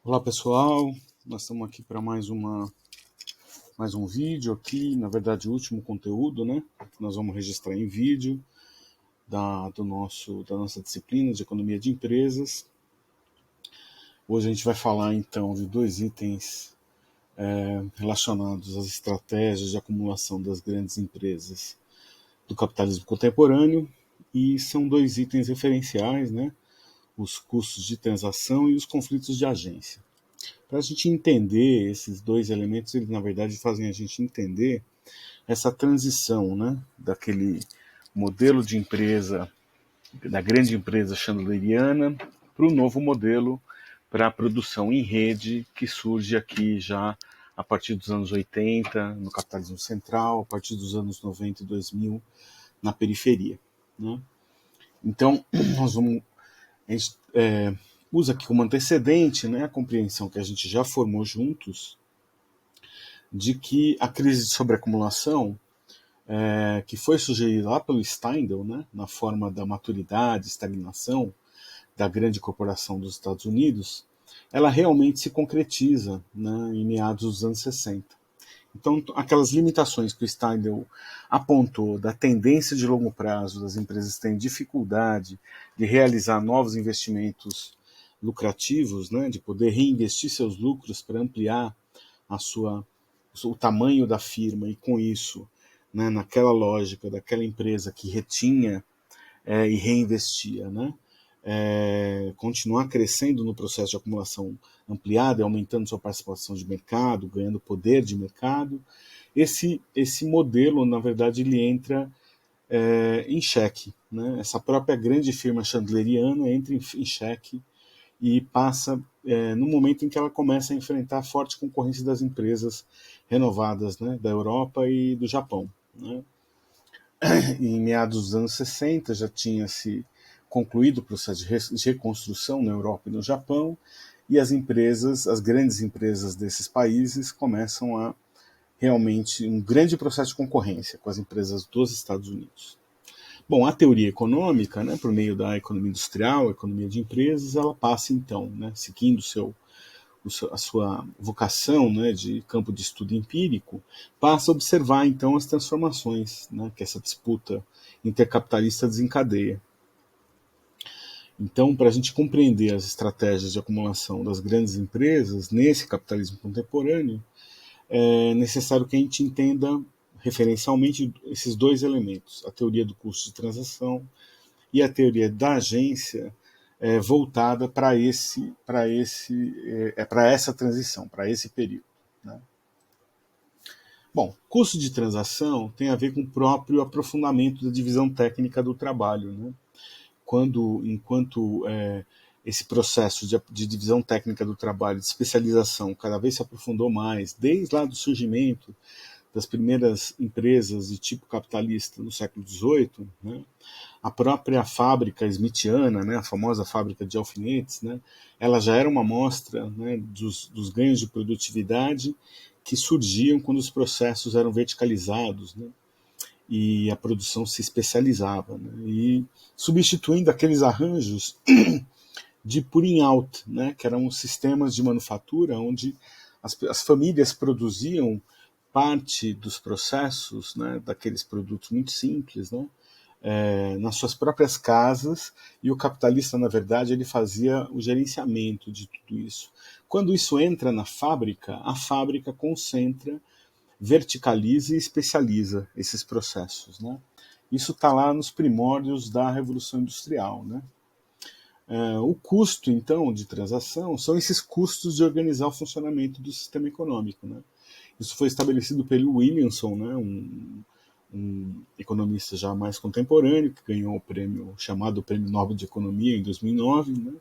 Olá pessoal, nós estamos aqui para mais um vídeo aqui, na verdade o último conteúdo, né? Que nós vamos registrar em vídeo da nossa disciplina de economia de empresas. Hoje a gente vai falar então de dois itens relacionados às estratégias de acumulação das grandes empresas do capitalismo contemporâneo, e são dois itens referenciais, né? Os custos de transação e os conflitos de agência. Para a gente entender esses dois elementos, eles na verdade fazem a gente entender essa transição, né, daquele modelo de empresa, da grande empresa chandleriana, para o novo modelo para a produção em rede, que surge aqui já a partir dos anos 80, no capitalismo central, a partir dos anos 90 e 2000, na periferia. Né? Então, nós vamos, a gente usa aqui como antecedente, né, a compreensão que a gente já formou juntos de que a crise de sobreacumulação, que foi sugerida lá pelo Steindl, né, na forma da maturidade, estagnação da grande corporação dos Estados Unidos, ela realmente se concretiza, né, em meados dos anos 60. Então, aquelas limitações que o Steindl apontou da tendência de longo prazo das empresas terem dificuldade de realizar novos investimentos lucrativos, né, de poder reinvestir seus lucros para ampliar a sua, o tamanho da firma e, com isso, né, naquela lógica daquela empresa que retinha e reinvestia, né, continuar crescendo no processo de acumulação ampliada, aumentando sua participação de mercado, ganhando poder de mercado, esse modelo, na verdade, ele entra em xeque. Né? Essa própria grande firma chandleriana entra em xeque e passa no momento em que ela começa a enfrentar a forte concorrência das empresas renovadas, né, da Europa e do Japão. Né? Em meados dos anos 60 já tinha se concluído o processo de reconstrução na Europa e no Japão, e as grandes empresas desses países começam a realmente um grande processo de concorrência com as empresas dos Estados Unidos. Bom, a teoria econômica, né, por meio da economia industrial, a economia de empresas, ela passa então, né, seguindo a sua vocação, né, de campo de estudo empírico, passa a observar então as transformações, né, que essa disputa intercapitalista desencadeia. Então, para a gente compreender as estratégias de acumulação das grandes empresas nesse capitalismo contemporâneo, é necessário que a gente entenda referencialmente esses dois elementos, a teoria do custo de transação e a teoria da agência, voltada para essa transição, para esse período. Né? Bom, custo de transação tem a ver com o próprio aprofundamento da divisão técnica do trabalho. Né? Enquanto esse processo de divisão técnica do trabalho, de especialização, cada vez se aprofundou mais, desde lá do surgimento das primeiras empresas de tipo capitalista no século XVIII, né? A própria fábrica smithiana, né, a famosa fábrica de alfinetes, né, ela já era uma amostra, né, dos ganhos de produtividade que surgiam quando os processos eram verticalizados, né, e a produção se especializava, né, e substituindo aqueles arranjos de pulling out, né, que eram sistemas de manufatura onde as famílias produziam parte dos processos, né, daqueles produtos muito simples, né, nas suas próprias casas, e o capitalista, na verdade, ele fazia o gerenciamento de tudo isso. Quando isso entra na fábrica, a fábrica concentra, verticaliza e especializa esses processos. Né? Isso está lá nos primórdios da Revolução Industrial. Né? O custo, então, de transação são esses custos de organizar o funcionamento do sistema econômico. Né? Isso foi estabelecido pelo Williamson, né, um economista já mais contemporâneo, que ganhou o prêmio chamado Prêmio Nobel de Economia em 2009, né,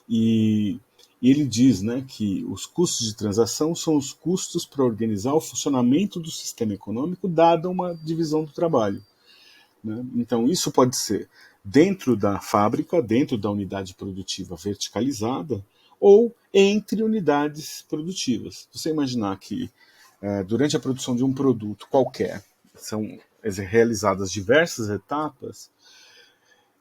e ele diz, né, que os custos de transação são os custos para organizar o funcionamento do sistema econômico, dada uma divisão do trabalho. Né? Então, isso pode ser dentro da fábrica, dentro da unidade produtiva verticalizada, ou entre unidades produtivas. Você imaginar que durante a produção de um produto qualquer são realizadas diversas etapas,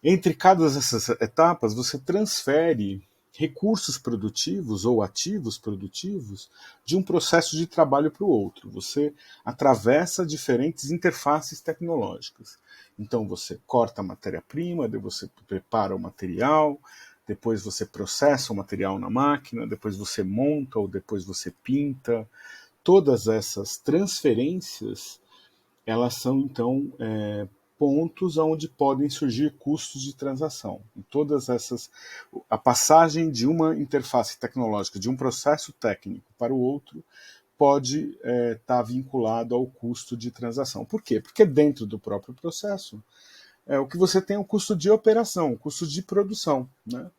entre cada dessas etapas você transfere recursos produtivos ou ativos produtivos de um processo de trabalho para o outro. Você atravessa diferentes interfaces tecnológicas. Então você corta a matéria-prima, depois você prepara o material, depois você processa o material na máquina, depois você monta ou depois você pinta. Todas essas transferências, elas são então pontos onde podem surgir custos de transação. Em todas essas, a passagem de uma interface tecnológica, de um processo técnico para o outro, pode estar vinculado ao custo de transação. Por quê? Porque dentro do próprio processo, o que você tem é o custo de operação, o custo de produção, né?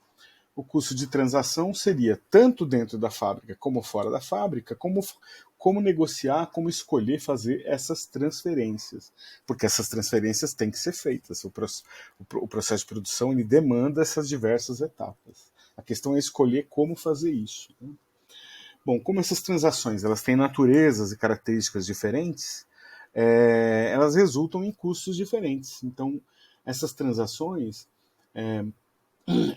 O custo de transação seria tanto dentro da fábrica como fora da fábrica, como negociar, como escolher fazer essas transferências. Porque essas transferências têm que ser feitas. O processo de produção ele demanda essas diversas etapas. A questão é escolher como fazer isso, né? Bom, como essas transações elas têm naturezas e características diferentes, elas resultam em custos diferentes. Então, essas transações,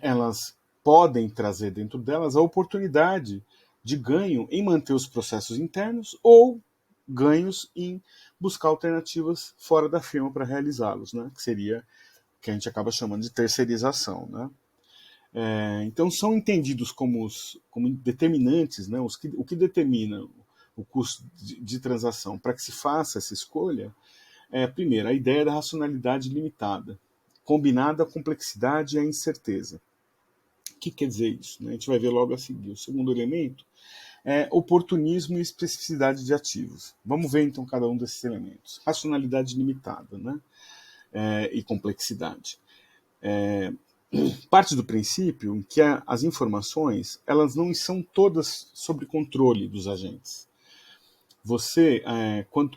elas podem trazer dentro delas a oportunidade de ganho em manter os processos internos ou ganhos em buscar alternativas fora da firma para realizá-los, né? Que seria o que a gente acaba chamando de terceirização, né? Então são entendidos como determinantes, né? O que determina o custo de transação para que se faça essa escolha primeiro, a ideia da racionalidade limitada, combinada à complexidade e à incerteza. O que quer dizer isso? A gente vai ver logo a seguir. O segundo elemento é oportunismo e especificidade de ativos. Vamos ver então cada um desses elementos. Racionalidade limitada, né? E complexidade. Parte do princípio em que as informações elas não são todas sob controle dos agentes. Você,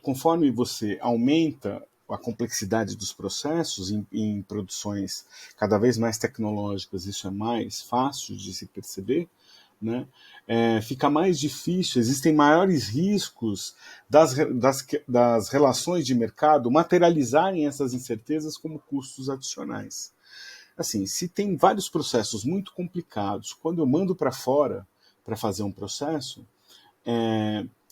conforme você aumenta a complexidade dos processos em produções cada vez mais tecnológicas, isso é mais fácil de se perceber, né? Fica mais difícil, existem maiores riscos das relações de mercado materializarem essas incertezas como custos adicionais. Assim, se tem vários processos muito complicados, quando eu mando para fora para fazer um processo,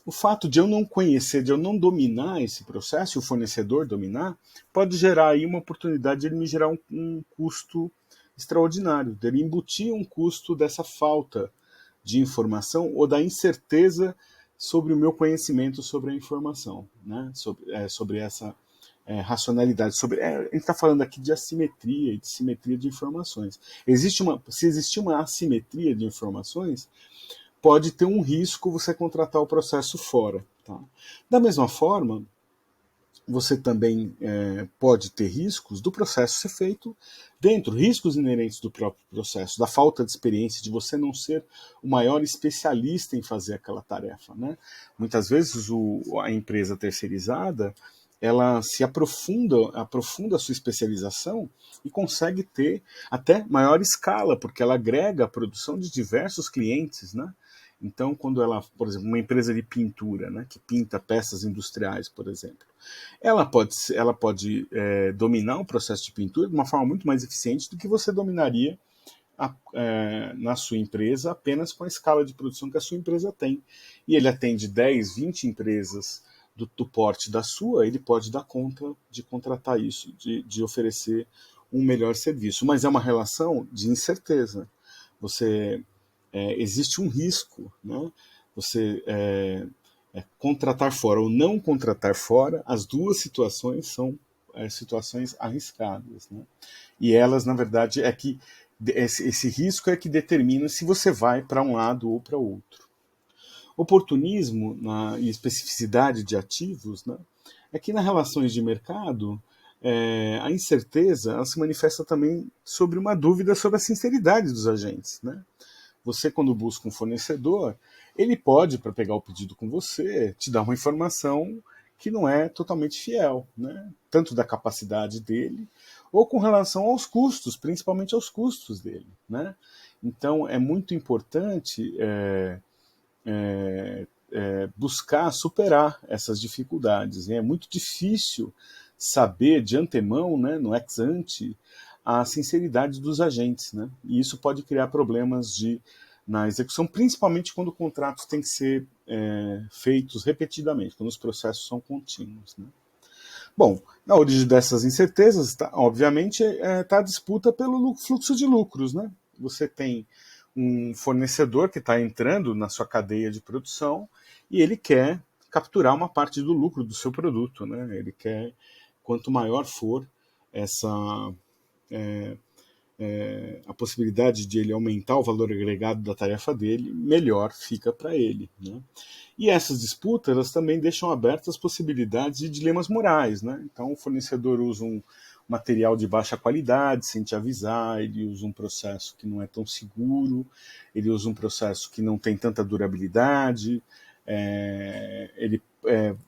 o fato de eu não conhecer, de eu não dominar esse processo, e o fornecedor dominar, pode gerar aí uma oportunidade de ele me gerar um custo extraordinário, dele embutir um custo dessa falta de informação ou da incerteza sobre o meu conhecimento sobre a informação, né? Sobre essa racionalidade. A gente está falando aqui de assimetria e de simetria de informações. Se existir uma assimetria de informações, pode ter um risco você contratar o processo fora. Tá? Da mesma forma, você também pode ter riscos do processo ser feito dentro, riscos inerentes do próprio processo, da falta de experiência, de você não ser o maior especialista em fazer aquela tarefa, né? Muitas vezes a empresa terceirizada ela se aprofunda a sua especialização e consegue ter até maior escala, porque ela agrega a produção de diversos clientes, né? Então, quando ela, por exemplo, uma empresa de pintura, né, que pinta peças industriais, por exemplo, ela pode dominar o processo de pintura de uma forma muito mais eficiente do que você dominaria na sua empresa apenas com a escala de produção que a sua empresa tem. E ele atende 10, 20 empresas do porte da sua, ele pode dar conta de contratar isso, de oferecer um melhor serviço. Mas é uma relação de incerteza. Existe um risco, né? Você contratar fora ou não contratar fora, as duas situações são situações arriscadas, né? E elas, na verdade, esse risco é que determina se você vai para um lado ou para outro. Oportunismo e especificidade de ativos, né, é que nas relações de mercado a incerteza ela se manifesta também sobre uma dúvida sobre a sinceridade dos agentes, né? Você, quando busca um fornecedor, ele pode, para pegar o pedido com você, te dar uma informação que não é totalmente fiel, né? Tanto da capacidade dele, ou com relação aos custos, principalmente aos custos dele, né? Então, é muito importante buscar superar essas dificuldades. É muito difícil saber de antemão, né, no ex ante, a sinceridade dos agentes, né? E isso pode criar problemas na execução, principalmente quando contratos têm que ser feitos repetidamente, quando os processos são contínuos, né? Bom, na origem dessas incertezas, obviamente, está a disputa pelo fluxo de lucros, né? Você tem um fornecedor que está entrando na sua cadeia de produção e ele quer capturar uma parte do lucro do seu produto, né? Ele quer, quanto maior for essa a possibilidade de ele aumentar o valor agregado da tarefa dele, melhor fica para ele, né? E essas disputas elas também deixam abertas possibilidades de dilemas morais, né? Então o fornecedor usa um material de baixa qualidade sem te avisar, ele usa um processo que não é tão seguro, ele usa um processo que não tem tanta durabilidade,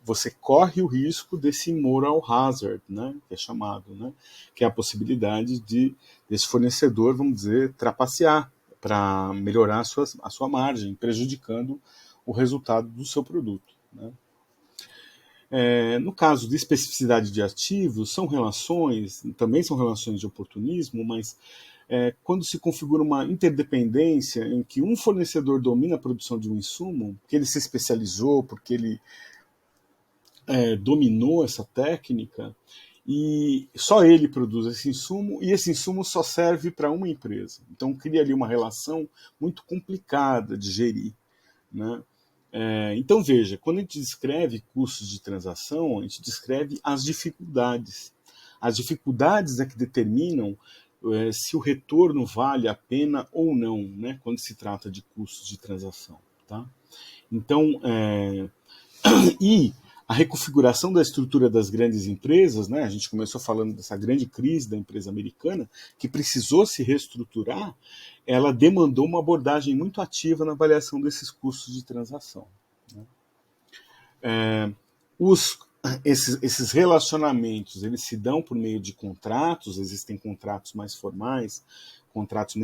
você corre o risco desse moral hazard, né, que é chamado, né, que é a possibilidade desse fornecedor, vamos dizer, trapacear para melhorar a sua margem, prejudicando o resultado do seu produto, né. No caso de especificidade de ativos, também são relações de oportunismo, mas quando se configura uma interdependência em que um fornecedor domina a produção de um insumo, porque ele se especializou, porque ele dominou essa técnica, e só ele produz esse insumo, e esse insumo só serve para uma empresa. Então cria ali uma relação muito complicada de gerir, né? Então veja, quando a gente descreve custos de transação, a gente descreve as dificuldades. As dificuldades é que determinam se o retorno vale a pena ou não, né, quando se trata de custos de transação. Tá? Então, e a reconfiguração da estrutura das grandes empresas, né, a gente começou falando dessa grande crise da empresa americana, que precisou se reestruturar, ela demandou uma abordagem muito ativa na avaliação desses custos de transação, né? Esses relacionamentos eles se dão por meio de contratos, existem contratos mais formais, contratos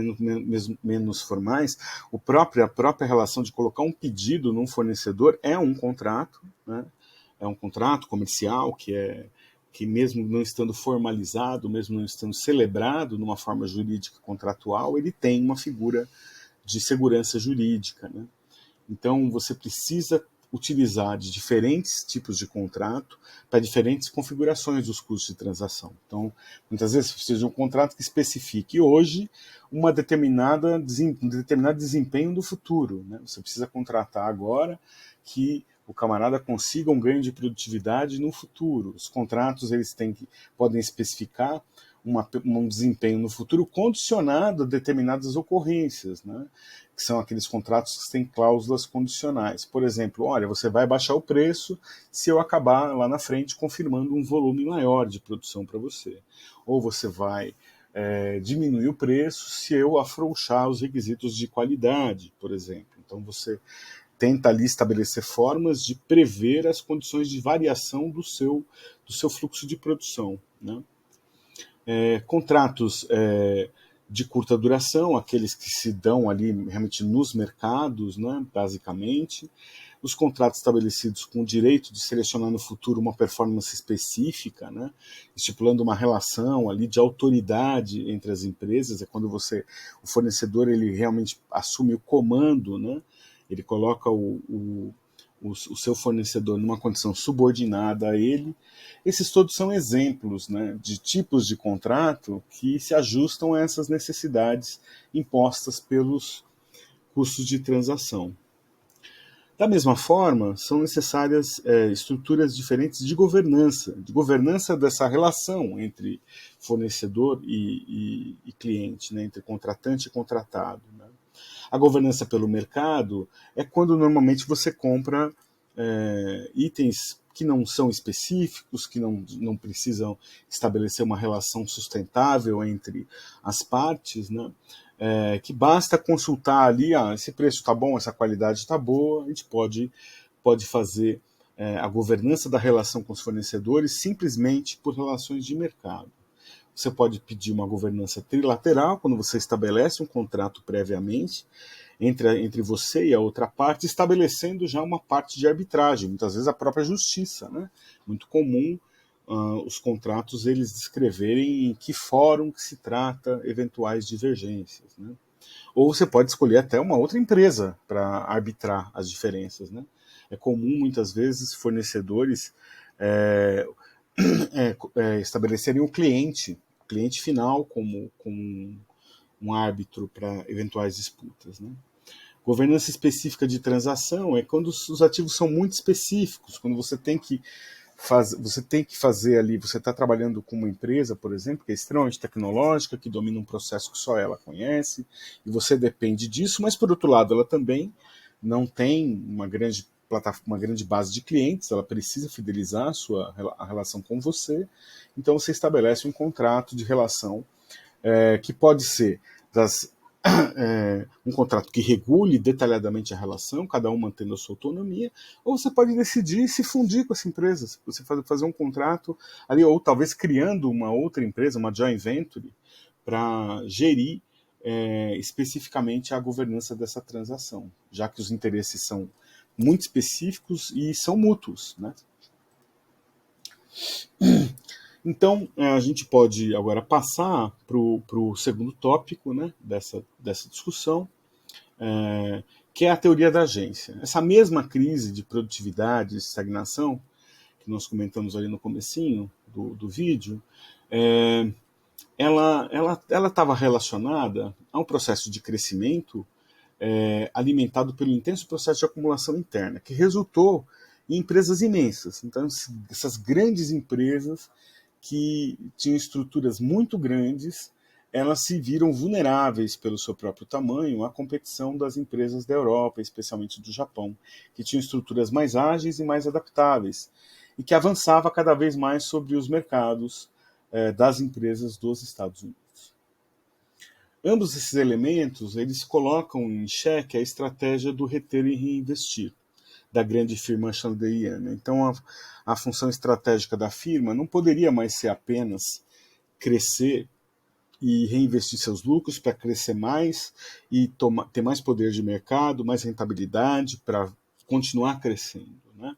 menos formais. A própria relação de colocar um pedido num fornecedor é um contrato, né? É um contrato comercial que mesmo não estando formalizado, mesmo não estando celebrado numa forma jurídica contratual, ele tem uma figura de segurança jurídica, né? Então você precisa utilizar de diferentes tipos de contrato para diferentes configurações dos custos de transação. Então, muitas vezes você precisa de um contrato que especifique hoje um determinado desempenho do futuro, né? Você precisa contratar agora que o camarada consiga um ganho de produtividade no futuro. Os contratos podem especificar um desempenho no futuro condicionado a determinadas ocorrências, né? Que são aqueles contratos que têm cláusulas condicionais. Por exemplo, olha, você vai baixar o preço se eu acabar lá na frente confirmando um volume maior de produção para você. Ou você vai diminuir o preço se eu afrouxar os requisitos de qualidade, por exemplo. Então você tenta ali estabelecer formas de prever as condições de variação do seu fluxo de produção, né? Contratos de curta duração, aqueles que se dão ali realmente nos mercados, né, basicamente. Os contratos estabelecidos com o direito de selecionar no futuro uma performance específica, né, estipulando uma relação ali de autoridade entre as empresas, é quando o fornecedor ele realmente assume o comando, né, ele coloca o seu fornecedor numa condição subordinada a ele. Esses todos são exemplos, né, de tipos de contrato que se ajustam a essas necessidades impostas pelos custos de transação. Da mesma forma, são necessárias estruturas diferentes de governança dessa relação entre fornecedor e cliente, né, entre contratante e contratado, né? A governança pelo mercado é quando normalmente você compra itens que não são específicos, que não precisam estabelecer uma relação sustentável entre as partes, né? Que basta consultar ali, esse preço está bom, essa qualidade está boa, a gente pode fazer a governança da relação com os fornecedores simplesmente por relações de mercado. Você pode pedir uma governança trilateral, quando você estabelece um contrato previamente entre você e a outra parte, estabelecendo já uma parte de arbitragem, muitas vezes a própria justiça, né? Muito comum os contratos eles descreverem em que fórum que se trata eventuais divergências, né? Ou você pode escolher até uma outra empresa para arbitrar as diferenças, né? É comum, muitas vezes, fornecedores é, estabelecerem o cliente final como um árbitro para eventuais disputas, né? Governança específica de transação é quando os ativos são muito específicos, quando você tem que fazer ali, você está trabalhando com uma empresa, por exemplo, que é extremamente tecnológica, que domina um processo que só ela conhece, e você depende disso, mas por outro lado ela também não tem uma grande base de clientes, ela precisa fidelizar a relação com você, então você estabelece um contrato de relação que pode ser um contrato que regule detalhadamente a relação, cada um mantendo a sua autonomia, ou você pode decidir se fundir com essa empresa, você fazer um contrato ali, ou talvez criando uma outra empresa, uma joint venture, para gerir especificamente a governança dessa transação, já que os interesses são muito específicos e são mútuos, né? Então, a gente pode agora passar para o segundo tópico, né, dessa discussão, que é a teoria da agência. Essa mesma crise de produtividade e estagnação, que nós comentamos ali no comecinho do vídeo, ela estava relacionada a um processo de crescimento alimentado pelo intenso processo de acumulação interna, que resultou em empresas imensas. Então, essas grandes empresas que tinham estruturas muito grandes, elas se viram vulneráveis pelo seu próprio tamanho à competição das empresas da Europa, especialmente do Japão, que tinham estruturas mais ágeis e mais adaptáveis, e que avançava cada vez mais sobre os mercados das empresas dos Estados Unidos. Ambos esses elementos, eles colocam em xeque a estratégia do reter e reinvestir da grande firma chandeliana. Então, a função estratégica da firma não poderia mais ser apenas crescer e reinvestir seus lucros para crescer mais e ter mais poder de mercado, mais rentabilidade para continuar crescendo, né?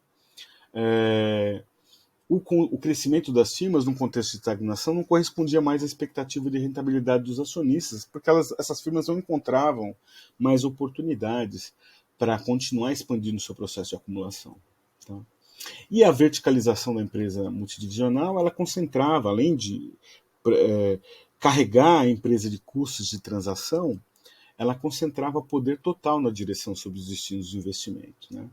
O crescimento das firmas num contexto de estagnação não correspondia mais à expectativa de rentabilidade dos acionistas, porque essas firmas não encontravam mais oportunidades para continuar expandindo seu processo de acumulação. Tá? E a verticalização da empresa multidivisional, ela concentrava, além de carregar a empresa de custos de transação, ela concentrava poder total na direção sobre os destinos de investimento, né?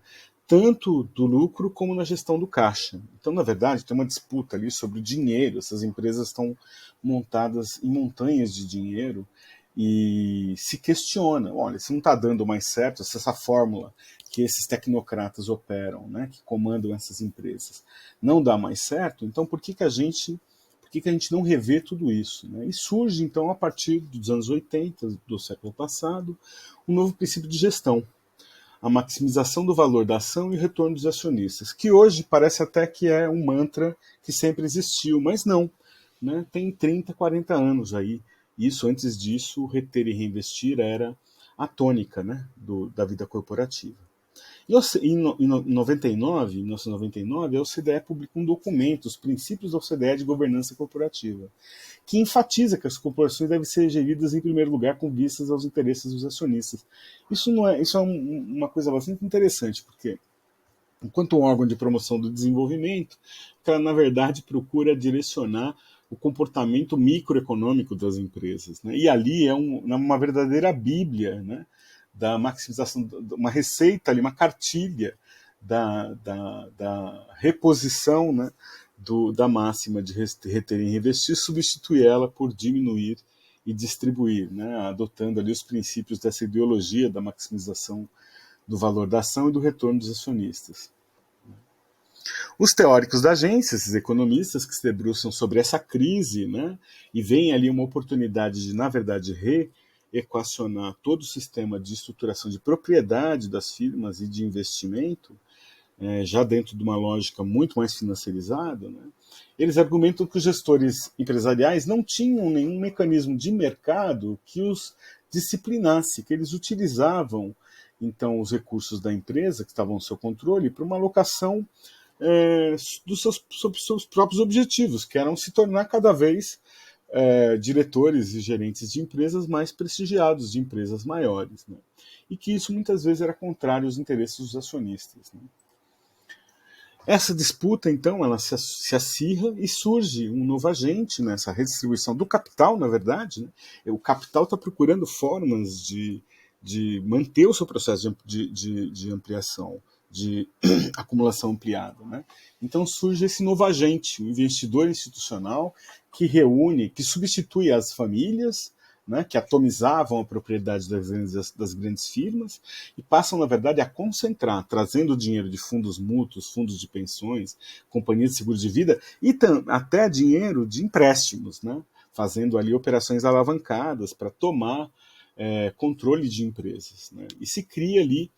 Tanto do lucro como na gestão do caixa. Então, na verdade, tem uma disputa ali sobre o dinheiro. Essas empresas estão montadas em montanhas de dinheiro e se questiona, olha, se não está dando mais certo, se essa fórmula que esses tecnocratas operam, né, que comandam essas empresas, não dá mais certo, então por que a gente não revê tudo isso? Né? E surge, então, a partir dos anos 80 do século passado, um novo princípio de gestão, a maximização do valor da ação e retorno dos acionistas, que hoje parece até que é um mantra que sempre existiu, mas não, né? Tem 30, 40 anos aí. Isso, antes disso, reter e reinvestir era a tônica, né, da vida corporativa. Em 1999, a OCDE publicou um documento, os princípios da OCDE de governança corporativa, que enfatiza que as corporações devem ser geridas em primeiro lugar com vistas aos interesses dos acionistas. Isso é uma coisa bastante interessante, porque enquanto um órgão de promoção do desenvolvimento, ela na verdade procura direcionar o comportamento microeconômico das empresas, né? E ali é uma verdadeira bíblia, né, da maximização, uma receita ali, uma cartilha da reposição, né, da máxima de reter e reinvestir, substituir ela por diminuir e distribuir, né, adotando ali os princípios dessa ideologia da maximização do valor da ação e do retorno dos acionistas. Os teóricos da agência, esses economistas que se debruçam sobre essa crise, né, e veem ali uma oportunidade de, na verdade, reequacionar todo o sistema de estruturação de propriedade das firmas e de investimento, já dentro de uma lógica muito mais financiarizada, né, eles argumentam que os gestores empresariais não tinham nenhum mecanismo de mercado que os disciplinasse, que eles utilizavam, então, os recursos da empresa, que estavam ao seu controle, para uma alocação sobre seus próprios objetivos, que eram se tornar cada vez diretores e gerentes de empresas mais prestigiados, de empresas maiores, né? E que isso muitas vezes era contrário aos interesses dos acionistas, né? Essa disputa, então, ela se acirra e surge um novo agente nessa redistribuição do capital, na verdade, né? O capital está procurando formas de manter o seu processo de ampliação, de acumulação ampliada, né? Então surge esse novo agente, o investidor institucional, que reúne, que substitui as famílias, né, que atomizavam a propriedade das grandes firmas e passam, na verdade, a concentrar, trazendo dinheiro de fundos mútuos, fundos de pensões, companhias de seguro de vida e até dinheiro de empréstimos, né, fazendo ali operações alavancadas para tomar controle de empresas, né, e se cria ali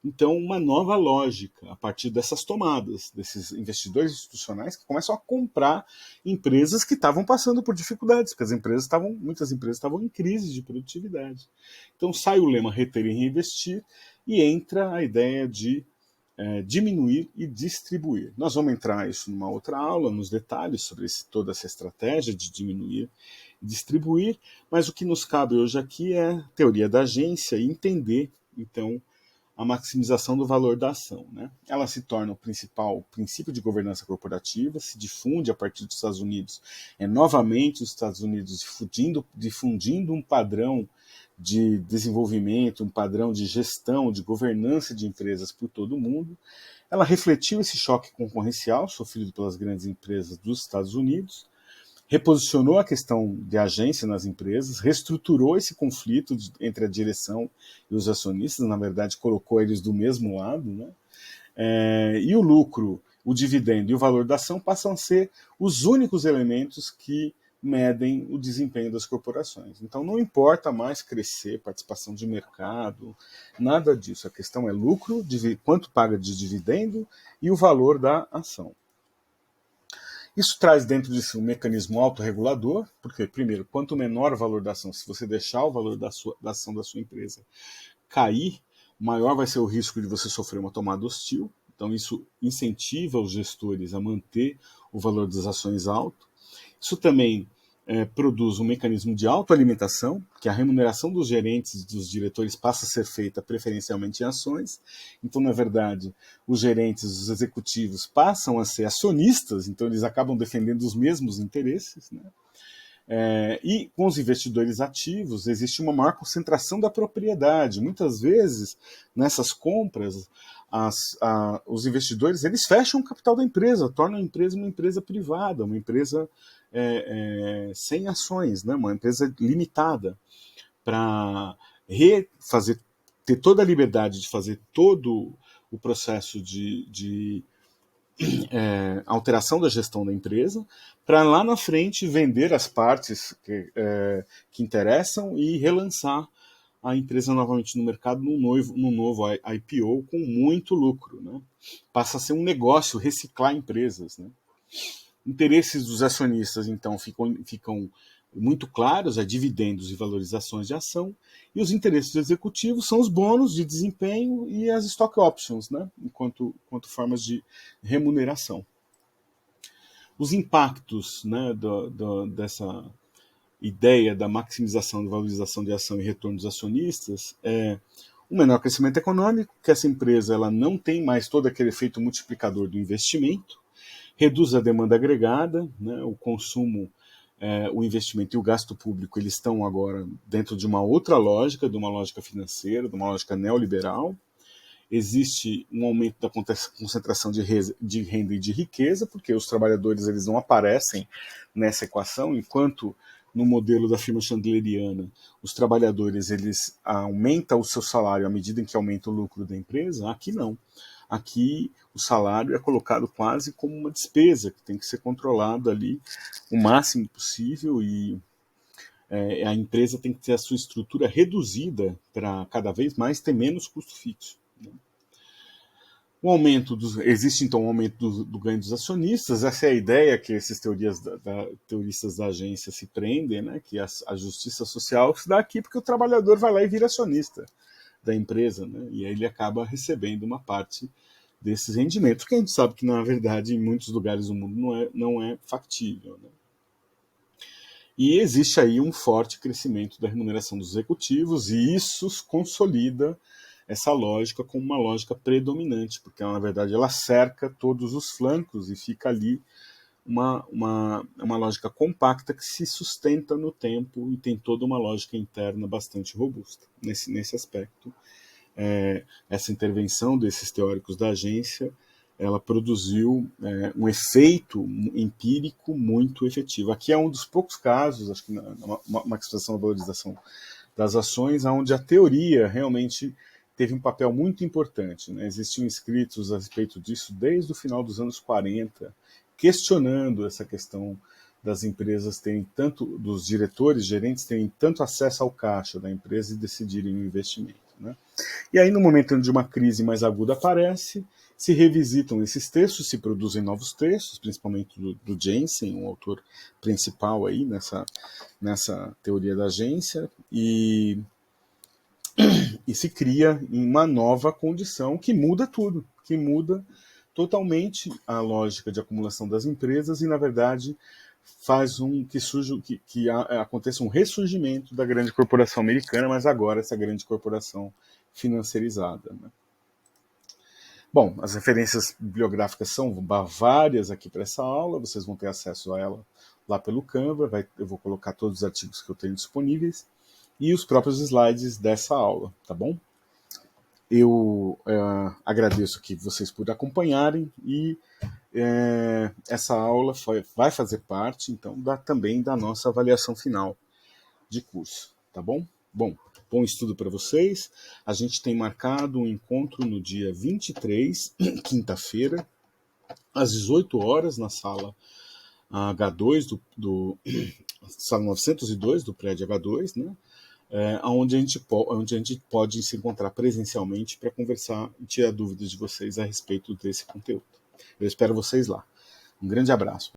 então uma nova lógica a partir dessas tomadas, desses investidores institucionais que começam a comprar empresas que estavam passando por dificuldades, porque muitas empresas estavam em crise de produtividade. Então sai o lema reter e reinvestir e entra a ideia de diminuir e distribuir. Nós vamos entrar isso numa outra aula, nos detalhes sobre toda essa estratégia de diminuir e distribuir, mas o que nos cabe hoje aqui é a teoria da agência e entender, então, a maximização do valor da ação, né? Ela se torna o principal princípio de governança corporativa, se difunde a partir dos Estados Unidos. Novamente os Estados Unidos difundindo um padrão de desenvolvimento, um padrão de gestão, de governança de empresas por todo o mundo. Ela refletiu esse choque concorrencial sofrido pelas grandes empresas dos Estados Unidos, reposicionou a questão de agência nas empresas, reestruturou esse conflito entre a direção e os acionistas, na verdade colocou eles do mesmo lado, né? E o lucro, o dividendo e o valor da ação passam a ser os únicos elementos que medem o desempenho das corporações. Então não importa mais crescer, participação de mercado, nada disso. A questão é lucro, quanto paga de dividendo e o valor da ação. Isso traz dentro de si um mecanismo autorregulador, porque, primeiro, quanto menor o valor da ação, se você deixar o valor da ação da sua empresa cair, maior vai ser o risco de você sofrer uma tomada hostil. Então, isso incentiva os gestores a manter o valor das ações alto. Isso também produz um mecanismo de autoalimentação, que a remuneração dos gerentes e dos diretores passa a ser feita preferencialmente em ações. Então, na verdade, os gerentes, os executivos passam a ser acionistas, então eles acabam defendendo os mesmos interesses, né? E com os investidores ativos existe uma maior concentração da propriedade. Muitas vezes, nessas compras, os investidores eles fecham o capital da empresa, tornam a empresa uma empresa privada, uma empresa sem ações, né? Uma empresa limitada, para ter toda a liberdade de fazer todo o processo de alteração da gestão da empresa, para lá na frente vender as partes que interessam e relançar a empresa novamente no mercado num novo IPO com muito lucro, né? Passa a ser um negócio reciclar empresas, né? Interesses dos acionistas, então, ficam muito claros, dividendos e valorizações de ação, e os interesses executivos são os bônus de desempenho e as stock options, né? enquanto formas de remuneração. Os impactos, né, dessa ideia da maximização e valorização de ação e retorno dos acionistas é um menor crescimento econômico, que essa empresa ela não tem mais todo aquele efeito multiplicador do investimento, reduz a demanda agregada, né, o consumo, o investimento e o gasto público eles estão agora dentro de uma outra lógica, de uma lógica financeira, de uma lógica neoliberal. Existe um aumento da concentração de renda e de riqueza, porque os trabalhadores eles não aparecem nessa equação, enquanto no modelo da firma chandleriana, os trabalhadores eles aumentam o seu salário à medida em que aumenta o lucro da empresa. Aqui não. Aqui o salário é colocado quase como uma despesa, que tem que ser controlada ali o máximo possível e a empresa tem que ter a sua estrutura reduzida para cada vez mais ter menos custo fixo. Existe então um aumento do ganho dos acionistas. Essa é a ideia que esses teoristas da agência se prendem, né? Que a justiça social se dá aqui porque o trabalhador vai lá e vira acionista da empresa, né? E aí ele acaba recebendo uma parte desses rendimentos, que a gente sabe que, na verdade, em muitos lugares do mundo não é factível, né? E existe aí um forte crescimento da remuneração dos executivos, e isso consolida essa lógica como uma lógica predominante, porque, na verdade, ela cerca todos os flancos e fica ali uma lógica compacta que se sustenta no tempo e tem toda uma lógica interna bastante robusta nesse aspecto. Essa intervenção desses teóricos da agência, ela produziu um efeito empírico muito efetivo. Aqui é um dos poucos casos, acho que uma expressão da valorização das ações, onde a teoria realmente teve um papel muito importante, né? Existiam escritos a respeito disso desde o final dos anos 40, questionando essa questão das empresas terem tanto, dos diretores, gerentes terem tanto acesso ao caixa da empresa e decidirem o investimento, né? E aí, no momento onde uma crise mais aguda aparece, se revisitam esses textos, se produzem novos textos, principalmente do Jensen, o autor principal aí nessa teoria da agência, e se cria uma nova condição que muda tudo, que muda totalmente a lógica de acumulação das empresas e, na verdade, faz que aconteça um ressurgimento da grande corporação americana, mas agora essa grande corporação financeirizada, né? Bom, as referências bibliográficas são várias aqui para essa aula, vocês vão ter acesso a ela lá pelo Canva, eu vou colocar todos os artigos que eu tenho disponíveis e os próprios slides dessa aula, tá bom? Eu agradeço aqui vocês por acompanharem e essa aula vai fazer parte, então, também da nossa avaliação final de curso, tá bom? Bom estudo para vocês. A gente tem marcado um encontro no dia 23, quinta-feira, às 18 horas, na sala H2 sala 902 do prédio H2, né? Onde a gente pode se encontrar presencialmente para conversar e tirar dúvidas de vocês a respeito desse conteúdo. Eu espero vocês lá. Um grande abraço.